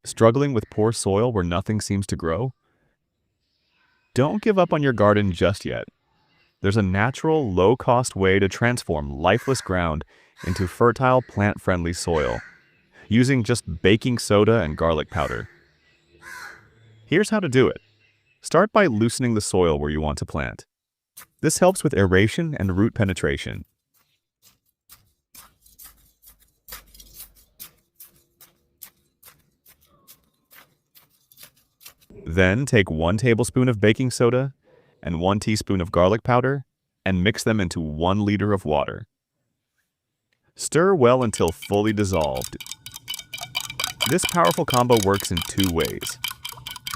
Struggling with poor soil where nothing seems to grow? Don't give up on your garden just yet. There's a natural, low-cost way to transform lifeless ground into fertile, plant-friendly soil, using just baking soda and garlic powder. Here's how to do it. Start by loosening the soil where you want to plant. This helps with aeration and root penetration. Then take 1 tablespoon of baking soda and 1 teaspoon of garlic powder and mix them into 1 liter of water. Stir well until fully dissolved. This powerful combo works in 2 ways.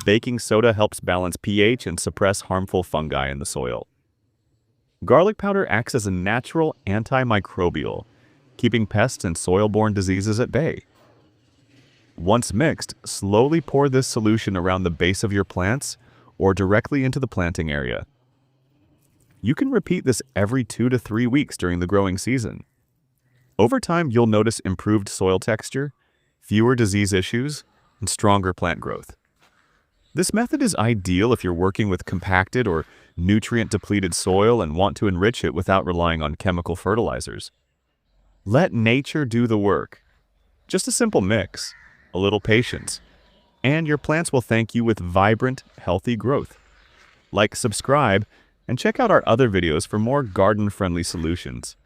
Baking soda helps balance pH and suppress harmful fungi in the soil. Garlic powder acts as a natural antimicrobial, keeping pests and soil-borne diseases at bay. Once mixed, slowly pour this solution around the base of your plants or directly into the planting area. You can repeat this every 2 to 3 weeks during the growing season. Over time, you'll notice improved soil texture, fewer disease issues, and stronger plant growth. This method is ideal if you're working with compacted or nutrient-depleted soil and want to enrich it without relying on chemical fertilizers. Let nature do the work. Just a simple mix, a little patience, and your plants will thank you with vibrant, healthy growth. Like, subscribe, and check out our other videos for more garden-friendly solutions.